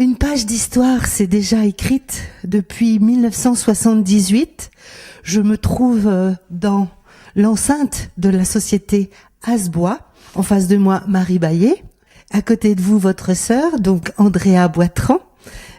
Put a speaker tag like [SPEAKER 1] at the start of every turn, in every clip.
[SPEAKER 1] Une page d'histoire s'est déjà écrite depuis 1978. Je me trouve dans l'enceinte de la société Asbois. En face de moi, Marie Baillet. À côté de vous, votre sœur, donc Andrea Boitran.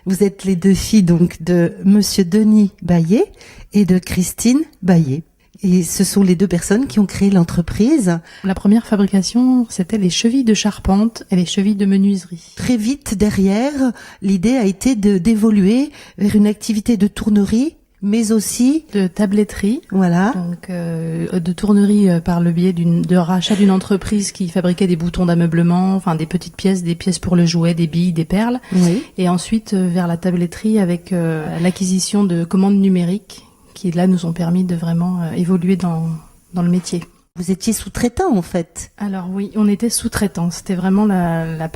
[SPEAKER 1] Vous êtes les deux filles donc de Monsieur Denis Baillet et de Christine Baillet. Et ce sont les deux personnes qui ont créé l'entreprise.
[SPEAKER 2] La première fabrication, c'était les chevilles de charpente et les chevilles de menuiserie.
[SPEAKER 1] Très vite derrière, l'idée a été d'évoluer vers une activité de tournerie, mais aussi
[SPEAKER 2] de tabletterie.
[SPEAKER 1] Voilà.
[SPEAKER 2] Donc de tournerie par le biais de rachat d'une entreprise qui fabriquait des boutons d'ameublement, enfin des petites pièces, des pièces pour le jouet, des billes, des perles.
[SPEAKER 1] Oui.
[SPEAKER 2] Et ensuite vers la tabletterie avec l'acquisition de commandes numériques qui là nous ont permis de vraiment évoluer dans le métier.
[SPEAKER 1] Vous étiez sous-traitant en fait.
[SPEAKER 2] Alors oui, on était sous-traitant. C'était vraiment la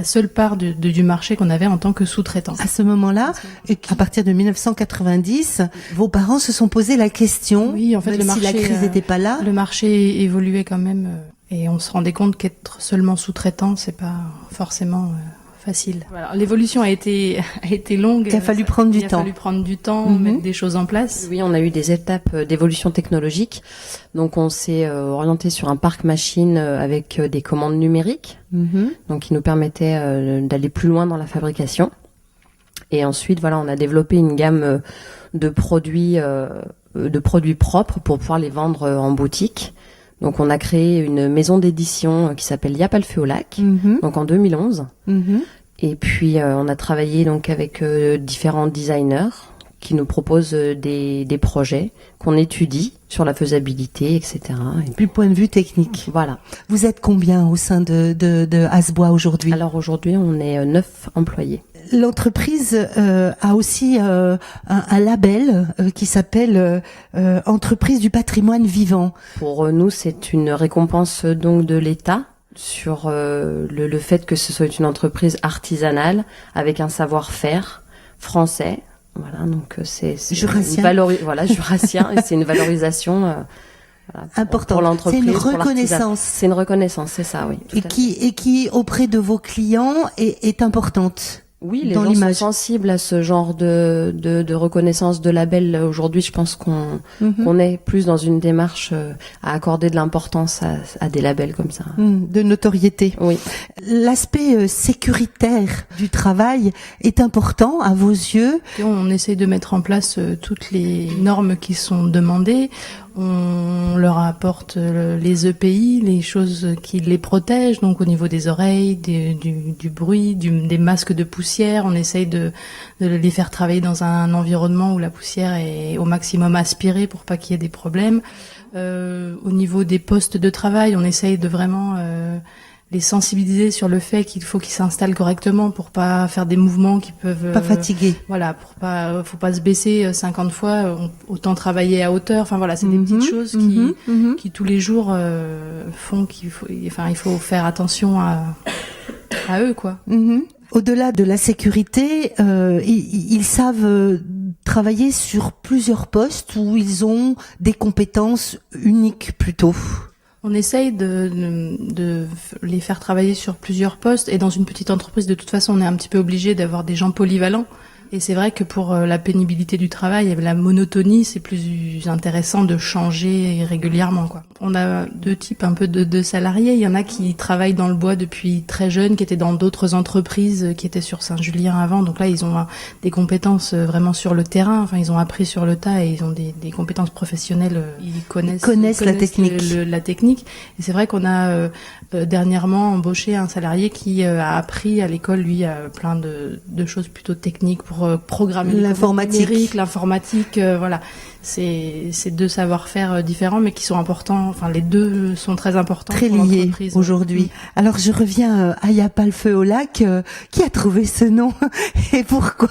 [SPEAKER 2] seule part du marché qu'on avait en tant que sous-traitant.
[SPEAKER 1] À ce moment-là, à partir de 1990, vos parents se sont posé la question.
[SPEAKER 2] Oui, en fait,
[SPEAKER 1] même si la crise n'était pas là.
[SPEAKER 2] Le marché évoluait quand même, et on se rendait compte qu'être seulement sous-traitant, c'est pas forcément facile. Voilà, l'évolution a été longue.
[SPEAKER 1] Il a fallu prendre du temps.
[SPEAKER 2] Il a fallu prendre du temps, mettre des choses en place.
[SPEAKER 3] Oui, on a eu des étapes d'évolution technologique. Donc, on s'est orienté sur un parc machine avec des commandes numériques. Donc, qui nous permettaient d'aller plus loin dans la fabrication. Et ensuite, voilà, on a développé une gamme de produits propres pour pouvoir les vendre en boutique. Donc, on a créé une maison d'édition qui s'appelle Y'a pas le feu au lac, donc en 2011. Et puis, on a travaillé donc avec différents designers qui nous proposent des projets qu'on étudie sur la faisabilité, etc. Et
[SPEAKER 1] du point de vue technique.
[SPEAKER 3] Voilà.
[SPEAKER 1] Vous êtes combien au sein de Asbois aujourd'hui?
[SPEAKER 3] Alors aujourd'hui, on est 9 employés.
[SPEAKER 1] L'entreprise a aussi un label qui s'appelle Entreprise du patrimoine vivant.
[SPEAKER 3] Pour nous, c'est une récompense donc de l'État sur le fait que ce soit une entreprise artisanale avec un savoir-faire français. Voilà, donc c'est
[SPEAKER 1] jurassien.
[SPEAKER 3] Jurassien, et c'est une valorisation
[SPEAKER 1] important
[SPEAKER 3] pour l'entreprise.
[SPEAKER 1] C'est une reconnaissance.
[SPEAKER 3] C'est une reconnaissance, c'est ça, oui.
[SPEAKER 1] Et qui auprès de vos clients est importante.
[SPEAKER 3] Oui, les gens sont sensibles à ce genre de reconnaissance de label. Aujourd'hui, je pense qu'on est plus dans une démarche à accorder de l'importance à des labels comme ça.
[SPEAKER 1] De notoriété.
[SPEAKER 3] Oui.
[SPEAKER 1] L'aspect sécuritaire du travail est important à vos yeux.
[SPEAKER 2] On essaie de mettre en place toutes les normes qui sont demandées. On leur apporte les EPI, les choses qui les protègent, donc au niveau des oreilles, du bruit, des masques de poussière. On essaye de les faire travailler dans un environnement où la poussière est au maximum aspirée pour pas qu'il y ait des problèmes. Au niveau des postes de travail, on essaye de vraiment les sensibiliser sur le fait qu'il faut qu'ils s'installent correctement pour pas faire des mouvements qui peuvent
[SPEAKER 1] pas fatiguer.
[SPEAKER 2] Voilà, faut pas se baisser 50 fois, autant travailler à hauteur. Enfin voilà, c'est des petites choses qui tous les jours font il faut faire attention à eux quoi.
[SPEAKER 1] Au-delà de la sécurité, ils savent travailler sur plusieurs postes où ils ont des compétences uniques plutôt.
[SPEAKER 2] On essaye de les faire travailler sur plusieurs postes, et dans une petite entreprise, de toute façon, on est un petit peu obligé d'avoir des gens polyvalents. Et c'est vrai que pour la pénibilité du travail et la monotonie, c'est plus intéressant de changer régulièrement, quoi. On a deux types un peu de salariés. Il y en a qui travaillent dans le bois depuis très jeunes, qui étaient dans d'autres entreprises, qui étaient sur Saint-Julien avant. Donc là, ils ont des compétences vraiment sur le terrain. Enfin, ils ont appris sur le tas et ils ont des compétences professionnelles. Ils connaissent
[SPEAKER 1] la technique.
[SPEAKER 2] La technique. Et c'est vrai qu'on a dernièrement embauché un salarié qui a appris à l'école, lui, plein de choses plutôt techniques pour programmer l'informatique, voilà. C'est deux savoir-faire différents, mais qui sont importants. Enfin, les deux sont très importants.
[SPEAKER 1] Très liés aujourd'hui. Alors, je reviens à Y'a pas le feu au lac. Qui a trouvé ce nom et pourquoi?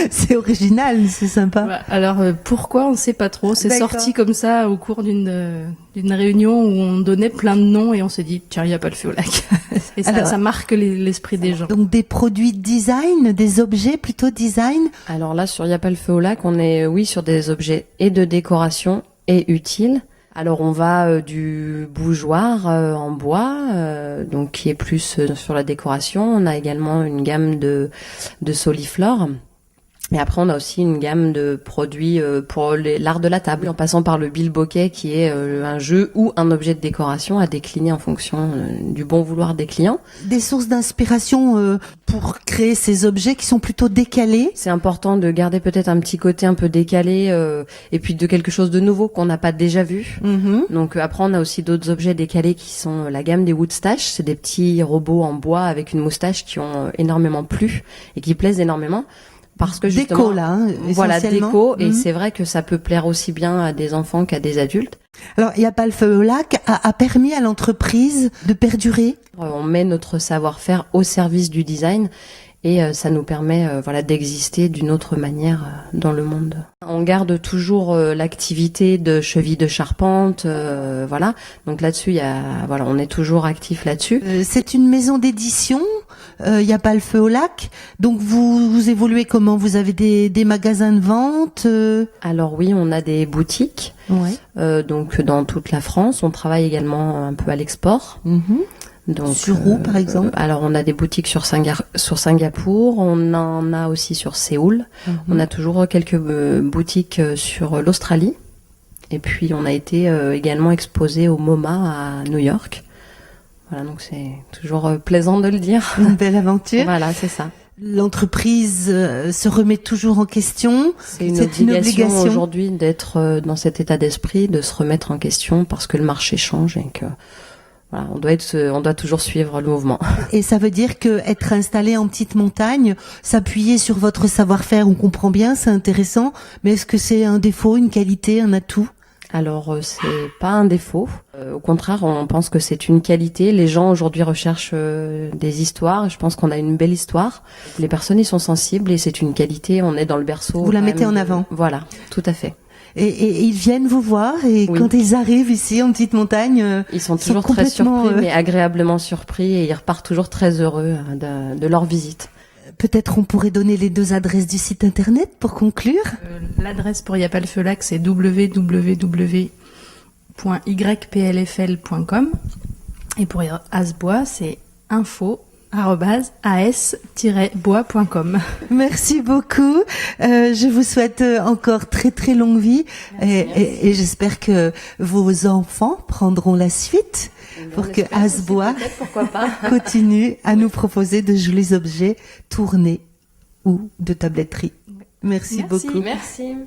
[SPEAKER 1] C'est original, c'est sympa.
[SPEAKER 2] Alors, pourquoi, on ne sait pas trop. C'est sorti comme ça au cours d'une réunion où on donnait plein de noms et on s'est dit, tiens, Y'a pas le feu au lac. Et ça marque l'esprit des gens.
[SPEAKER 1] Donc, des produits design, des objets plutôt design?
[SPEAKER 3] Alors là, sur Y'a pas le feu au lac, on est, sur des objets et de décoration et utiles. Alors on va du bougeoir en bois, donc qui est plus sur la décoration. On a également une gamme de soliflore. Et après, on a aussi une gamme de produits pour l'art de la table, en passant par le bilboquet, qui est un jeu ou un objet de décoration à décliner en fonction du bon vouloir des clients.
[SPEAKER 1] Des sources d'inspiration pour créer ces objets qui sont plutôt décalés.
[SPEAKER 3] C'est important de garder peut-être un petit côté un peu décalé, et puis de quelque chose de nouveau qu'on n'a pas déjà vu. Donc après, on a aussi d'autres objets décalés qui sont la gamme des Woodstache. C'est des petits robots en bois avec une moustache qui ont énormément plu et qui plaisent énormément. Parce que justement,
[SPEAKER 1] déco là,
[SPEAKER 3] voilà,
[SPEAKER 1] essentiellement.
[SPEAKER 3] déco, et c'est vrai que ça peut plaire aussi bien à des enfants qu'à des adultes.
[SPEAKER 1] Alors, il y a pas le feu au lac a permis à l'entreprise de perdurer.
[SPEAKER 3] On met notre savoir-faire au service du design et ça nous permet d'exister d'une autre manière dans le monde. On garde toujours l'activité de cheville de charpente, voilà. Donc là-dessus, on est toujours actif là-dessus.
[SPEAKER 1] C'est une maison d'édition. Il y a pas le feu au lac. Donc vous évoluez comment? Vous avez des magasins de vente?
[SPEAKER 3] Alors oui, on a des boutiques.
[SPEAKER 1] Ouais.
[SPEAKER 3] Donc dans toute la France. On travaille également un peu à l'export. Donc,
[SPEAKER 1] sur où, par exemple?
[SPEAKER 3] Alors, on a des boutiques sur Singapour, on en a aussi sur Séoul. On a toujours quelques boutiques sur l'Australie. Et puis, on a été également exposé au MoMA à New York. Voilà, donc c'est toujours plaisant de le dire.
[SPEAKER 1] Une belle aventure.
[SPEAKER 3] Voilà, c'est ça.
[SPEAKER 1] L'entreprise se remet toujours en question.
[SPEAKER 3] C'est une obligation aujourd'hui d'être dans cet état d'esprit, de se remettre en question parce que le marché change et que voilà, on doit toujours suivre le mouvement.
[SPEAKER 1] Et ça veut dire que être installé en petite montagne, s'appuyer sur votre savoir-faire, on comprend bien, c'est intéressant. Mais est-ce que c'est un défaut, une qualité, un atout?
[SPEAKER 3] Alors, c'est pas un défaut. Au contraire, on pense que c'est une qualité. Les gens aujourd'hui recherchent des histoires. Je pense qu'on a une belle histoire. Les personnes y sont sensibles et c'est une qualité. On est dans le berceau.
[SPEAKER 1] Vous la mettez en avant.
[SPEAKER 3] Voilà, tout à fait.
[SPEAKER 1] Et ils viennent vous voir et
[SPEAKER 3] oui.
[SPEAKER 1] Quand ils arrivent ici en petite montagne,
[SPEAKER 3] ils sont toujours très surpris, mais agréablement surpris et ils repartent toujours très heureux de leur visite.
[SPEAKER 1] Peut-être on pourrait donner les 2 adresses du site internet pour conclure.
[SPEAKER 2] L'adresse pour Y a pas le feu lac, c'est www.yplfl.com et pour Asbois, c'est info@as-bois.com.
[SPEAKER 1] Merci beaucoup. Je vous souhaite encore très très longue vie. Et j'espère que vos enfants prendront la suite pour que Asbois continue à nous proposer de jolis objets tournés ou de tabletterie. Merci beaucoup.
[SPEAKER 3] Merci.